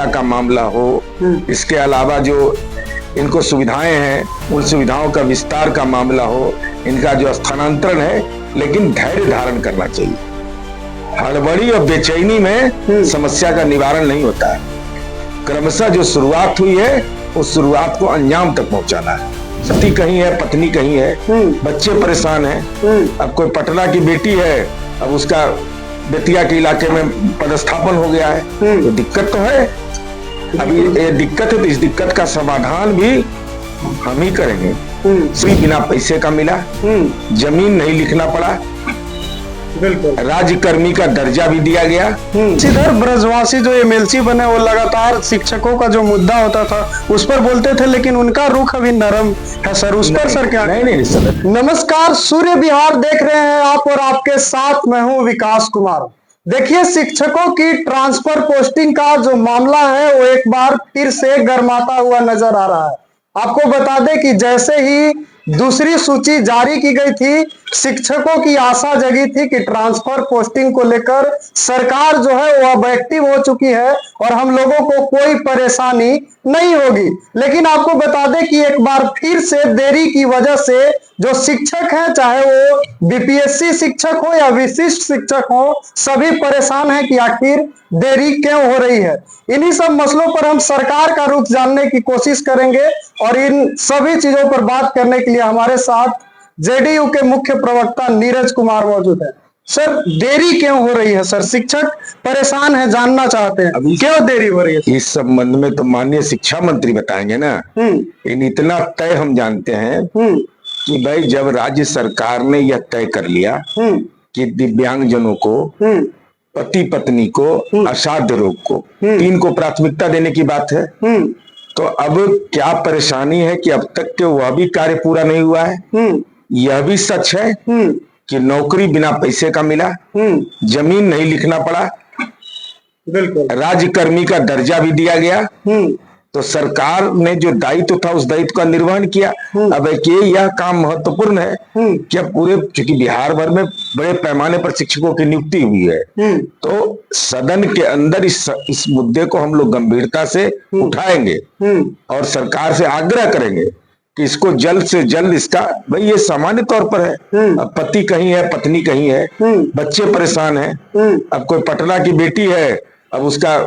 निरंतरता का मामला हो, इसके अलावा जो इनको सुविधाएं हैं उन सुविधाओं का विस्तार का मामला हो, इनका जो स्थानांतरण है, लेकिन धैर्य धारण करना चाहिए। हड़बड़ी और बेचैनी में समस्या का निवारण नहीं होता है। क्रमशः जो शुरुआत हुई है उस शुरुआत को अंजाम तक पहुंचाना है। पति कहीं है, पत्नी कहीं है, बच्चे परेशान हैं। अब कोई पटना की बेटी है, अब उसका बेतिया के इलाके में पदस्थापन हो गया है, तो दिक्कत तो है। अभी ये दिक्कत है, तो इस दिक्कत का समाधान भी हम ही करेंगे। श्री बिना पैसे का मिला, जमीन नहीं लिखना पड़ा, बिल्कुल राज्य कर्मी का दर्जा भी दिया गया। इधर ब्रजवासी जो एमएलसी बने वो लगातार शिक्षकों का जो मुद्दा होता था उस पर बोलते थे, लेकिन उनका रुख अभी नरम है सर, उस पर सर क्या? नहीं सर। नमस्कार, सूर्य विहार देख रहे हैं आप और आपके साथ मैं हूं विकास कुमार। देखिए, शिक्षकों की ट्रांसफर पोस्टिंग का जो मामला है वो एक बार फिर से गर्माता हुआ नजर आ रहा है। आपको बता दें कि जैसे ही दूसरी सूची जारी की गई थी, शिक्षकों की आशा जगी थी कि ट्रांसफर पोस्टिंग को लेकर सरकार जो है वो अब एक्टिव हो चुकी है और हम लोगों को कोई परेशानी नहीं होगी। लेकिन आपको बता दें कि एक बार फिर से देरी की वजह से जो शिक्षक हैं, चाहे वो बीपीएससी शिक्षक हो या विशिष्ट शिक्षक हो, सभी परेशान हैं कि आखिर देरी क्यों हो रही है। इन्हीं सब मसलों पर हम सरकार का रुख जानने की कोशिश करेंगे और इन सभी चीजों पर बात करने के लिए हमारे साथ जेडीयू के मुख्य प्रवक्ता नीरज कुमार मौजूद है। सर, देरी क्यों हो रही है? सर, शिक्षक परेशान है, जानना चाहते हैं अभी क्यों देरी हो रही है। इस संबंध में तो माननीय शिक्षा मंत्री बताएंगे ना। इन इतना तय हम जानते हैं कि भाई जब राज्य सरकार ने यह तय कर लिया कि दिव्यांगजनों को, पति पत्नी को, असाध्य रोग को, 3 को प्राथमिकता देने की बात है, तो अब क्या परेशानी है कि अब तक के वह भी कार्य पूरा नहीं हुआ है। यह भी सच है कि नौकरी बिना पैसे का मिला, जमीन नहीं लिखना पड़ा, बिल्कुल राज्य कर्मी का दर्जा भी दिया गया, तो सरकार ने जो दायित्व था उस दायित्व का निर्वहन किया। अब यह काम महत्वपूर्ण है कि अब पूरे, चूंकि बिहार भर में बड़े पैमाने पर शिक्षकों की नियुक्ति हुई है, तो सदन के अंदर इस मुद्दे को हम लोग गंभीरता से उठाएंगे और सरकार से आग्रह करेंगे कि इसको जल्द से जल्द इसका, भाई ये सामान्य तौर पर है, अब पति कहीं है, पत्नी कहीं है, बच्चे परेशान हैं। अब कोई पटना की बेटी है, अब उसका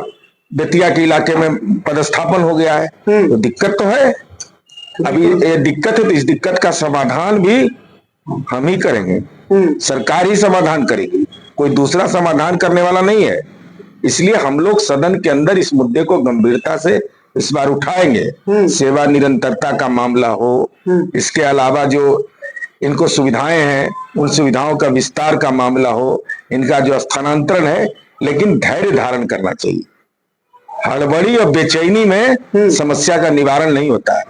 बेतिया के इलाके में पदस्थापन हो गया है, तो दिक्कत तो है। अभी ये दिक्कत है, तो इस दिक्कत का समाधान भी हम ही करेंगे, सरकार ही समाधान करेगी, कोई दूसरा समाधान करने वाला नहीं है। इसलिए हम लोग सदन के अंदर इस मुद्दे को गंभीरता से इस बार उठाएंगे। सेवा निरंतरता का मामला हो, इसके अलावा जो इनको सुविधाएं हैं उन सुविधाओं का विस्तार का मामला हो, इनका जो स्थानांतरण है, लेकिन धैर्य धारण करना चाहिए। हड़बड़ी और बेचैनी में समस्या का निवारण नहीं होता है।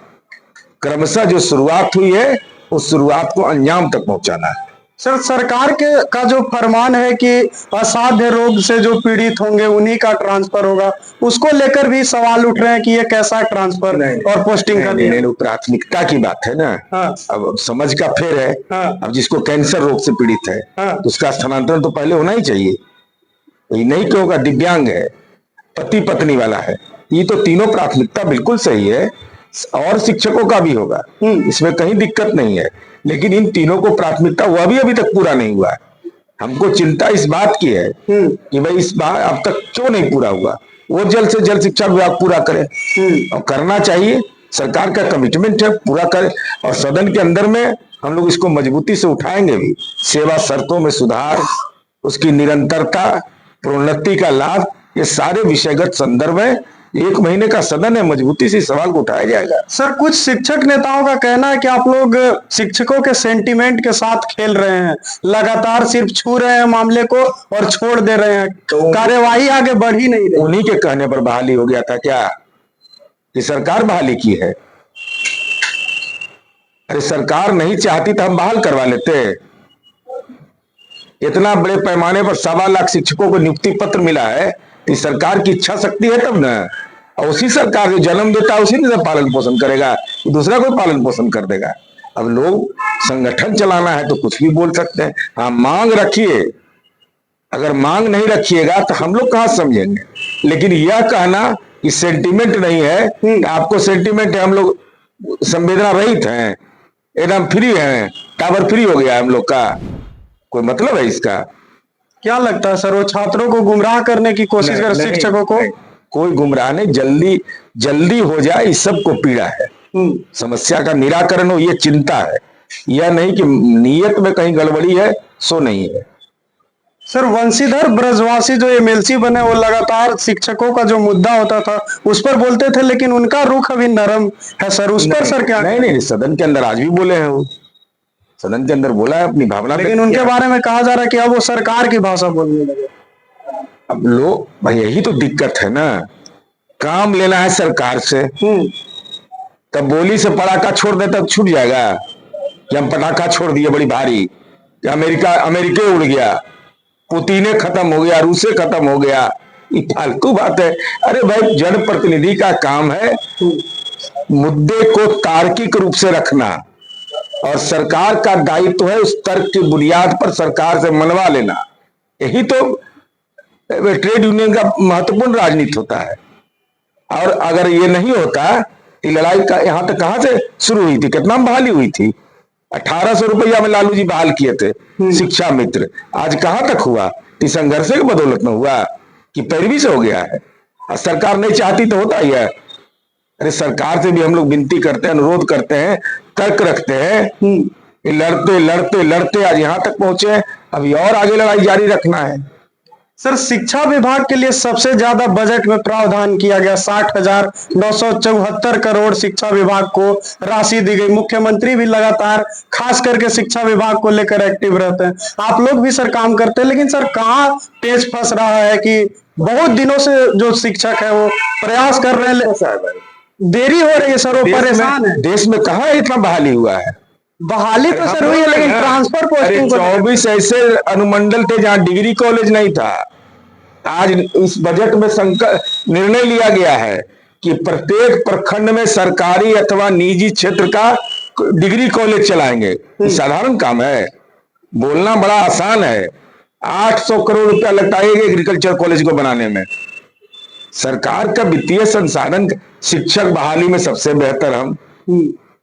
क्रमशः जो शुरुआत हुई है उस शुरुआत को अंजाम तक पहुंचाना है। सर, सरकार का जो फरमान है कि असाध्य रोग से जो पीड़ित होंगे उन्हीं का ट्रांसफर होगा, उसको लेकर भी सवाल उठ रहे हैं कि ये कैसा ट्रांसफर और पोस्टिंग का नहीं, प्राथमिकता की बात है ना। हाँ। अब समझ का फेर है। हाँ। अब जिसको कैंसर रोग से पीड़ित है, हाँ। तो उसका स्थानांतरण तो पहले होना ही चाहिए। ये नहीं कि होगा, दिव्यांग है, पति पत्नी वाला है, ये तो तीनों प्राथमिकता बिल्कुल सही है, और शिक्षकों का भी होगा, इसमें कहीं दिक्कत नहीं है। लेकिन इन तीनों को प्राथमिकता, वह भी अभी तक पूरा नहीं हुआ है। हमको चिंता इस बात की है कि भाई इस बार अब तक क्यों नहीं पूरा हुआ, वो जल्द से जल्द शिक्षा विभाग पूरा करे, और करना चाहिए। सरकार का कमिटमेंट है, पूरा करे, और सदन के अंदर में हम लोग इसको मजबूती से उठाएंगे भी। सेवा शर्तों में सुधार, उसकी निरंतरता, प्रोन्नति का लाभ, ये सारे विषयगत संदर्भ है। 1 महीने का सदन है, मजबूती से सवाल को उठाया जाएगा। सर, कुछ शिक्षक नेताओं का कहना है कि आप लोग शिक्षकों के सेंटीमेंट के साथ खेल रहे हैं, लगातार सिर्फ छू रहे हैं मामले को और छोड़ दे रहे हैं, तो कार्यवाही आगे बढ़ ही नहीं रही। उन्हीं के कहने पर बहाली हो गया था क्या कि सरकार बहाली की है? अरे सरकार नहीं चाहती तो हम बहाल करवा लेते। इतना बड़े पैमाने पर 1.25 लाख शिक्षकों को नियुक्ति पत्र मिला है, तो सरकार की इच्छा शक्ति है तब ना। और उसी सरकार जो जन्म देता है उसी ने पालन पोषण करेगा, दूसरा कोई पालन पोषण कर देगा। अब लोग संगठन चलाना है तो कुछ भी बोल सकते हैं। हाँ, मांग रखिए, अगर मांग नहीं रखिएगा तो हम लोग कहाँ समझेंगे। लेकिन यह कहना कि सेंटीमेंट नहीं है, आपको सेंटीमेंट है, हम लोग संवेदना रहित हैं, एकदम फ्री हैं, टावर फ्री हो गया हम लोग का, कोई मतलब है इसका? क्या लगता है सर, वो छात्रों को गुमराह करने की कोशिश कर शिक्षकों को? कोई गुमराह नहीं, जल्दी जल्दी हो जाए, इस सब को पीड़ा है, समस्या का निराकरण हो, ये चिंता है, यह नहीं कि नीयत में कहीं गड़बड़ी है, सो नहीं है। सर वंशीधर ब्रजवासी जो एमएलसी बने, वो लगातार शिक्षकों का जो मुद्दा होता था उस पर बोलते थे, लेकिन उनका रुख अभी नरम है सर, उस पर सर क्या? नहीं, सदन के अंदर आज भी बोले हैं, वो सदन के अंदर बोला है अपनी भावना, लेकिन उनके बारे में कहा जा रहा है कि अब वो सरकार की भाषा बोलने लगे। अब लोग भाई, यही तो दिक्कत है ना, काम लेना है सरकार से, तब बोली से पटाखा छोड़ दे तब छूट जाएगा कि हम पटाखा छोड़ दिए बड़ी भारी, कि अमेरिका उड़ गया, पुतीने खत्म हो गया, रूसे खत्म हो गया, ये फालतू बात है। अरे भाई, जनप्रतिनिधि का काम है मुद्दे को तार्किक रूप से रखना, और सरकार का दायित्व है उस तर्क की बुनियाद पर सरकार से मनवा लेना। यही तो ट्रेड यूनियन का महत्वपूर्ण राजनीति होता है। और अगर ये नहीं होता, ये लड़ाई का यहाँ तक कहां से शुरू हुई थी, कितना बहाली हुई थी, 1800 रुपया में लालू जी बहाल किए थे शिक्षा मित्र, आज कहां तक हुआ? इस संघर्ष के बदौलत में हुआ कि पैरवी से हो गया है, और सरकार नहीं चाहती तो होता ही है। अरे सरकार से भी हम लोग विनती करते हैं, अनुरोध करते हैं, तर्क रखते हैं, लड़ते लड़ते लड़ते आज यहाँ तक पहुंचे, अभी और आगे लड़ाई जारी रखना है। सर शिक्षा विभाग के लिए सबसे ज्यादा बजट में प्रावधान किया गया, 60,974 करोड़ शिक्षा विभाग को राशि दी गई। मुख्यमंत्री भी लगातार खास करके शिक्षा विभाग को लेकर एक्टिव रहते हैं, आप लोग भी सर काम करते हैं, लेकिन सर कहाँ पेच फंस रहा है कि बहुत दिनों से जो शिक्षक है वो प्रयास कर रहे हैं, देरी हो रही है सर, वो परेशान है। देश में कहाँ इतना बहाली हुआ है? बहाली तो सर हुई है, लेकिन ट्रांसफर पोस्टिंग 24 ऐसे अनुमंडल थे जहां डिग्री कॉलेज नहीं था। आज इस बजट में निर्णय लिया गया है कि प्रत्येक प्रखंड में सरकारी अथवा निजी क्षेत्र का डिग्री कॉलेज चलाएंगे। साधारण काम है, बोलना बड़ा आसान है। 800 करोड़ रुपया लगता है एग्रीकल्चर कॉलेज को बनाने में। सरकार का वित्तीय संसाधन शिक्षक बहाली में सबसे बेहतर हम,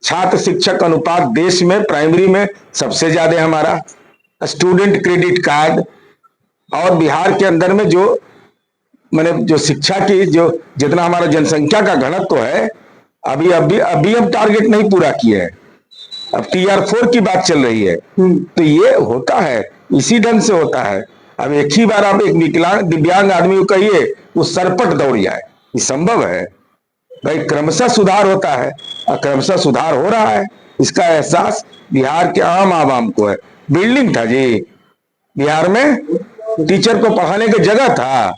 छात्र शिक्षक अनुपात देश में प्राइमरी में सबसे ज्यादा हमारा, स्टूडेंट क्रेडिट कार्ड, और बिहार के अंदर में जो मैंने जो शिक्षा की जो जितना हमारा जनसंख्या का घनत्व है, अभी हम टारगेट नहीं पूरा किए हैं, अब TR4 की बात चल रही है। तो ये होता है, इसी ढंग से होता है। अब एक ही बार आप एक विकलांग दिव्यांग आदमी को कहिए वो सरपट दौड़ जाए, ये संभव है? भाई क्रमशः सुधार होता है, और क्रमशः सुधार हो रहा है, इसका एहसास बिहार के आम आवाम को है। बिल्डिंग था जी बिहार में, टीचर को पढ़ाने की जगह था,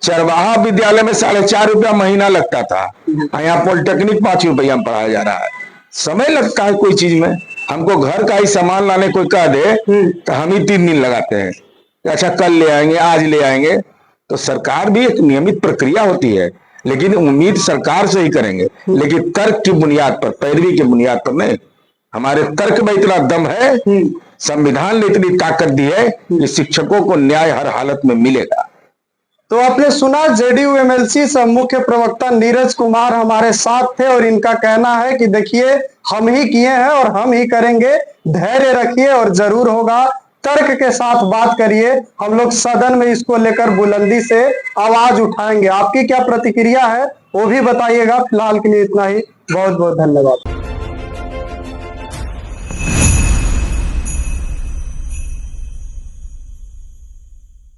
चरवाहा विद्यालय में 4.5 रुपया महीना लगता था, यहाँ पॉलिटेक्निक 5 रुपया में पढ़ाया जा रहा है। समय लगता है कोई चीज में, हमको घर का ही सामान लाने कोई कह दे तो हम ही 3 दिन लगाते हैं, अच्छा कल ले आएंगे, आज ले आएंगे। तो सरकार भी एक नियमित प्रक्रिया होती है, लेकिन उम्मीद सरकार से ही करेंगे, लेकिन तर्क की बुनियाद पर, पैरवी की बुनियाद पर नहीं। हमारे तर्क में इतना दम है, संविधान ने इतनी ताकत दी है कि शिक्षकों को न्याय हर हालत में मिलेगा। तो आपने सुना, जेडीयू एमएलसी सह मुख्य प्रवक्ता नीरज कुमार हमारे साथ थे, और इनका कहना है कि देखिए हम ही किए हैं और हम ही करेंगे, धैर्य रखिए और जरूर होगा, तर्क के साथ बात करिए, हम लोग सदन में इसको लेकर बुलंदी से आवाज उठाएंगे। आपकी क्या प्रतिक्रिया है वो भी बताइएगा। फिलहाल के लिए इतना ही, बहुत बहुत धन्यवाद।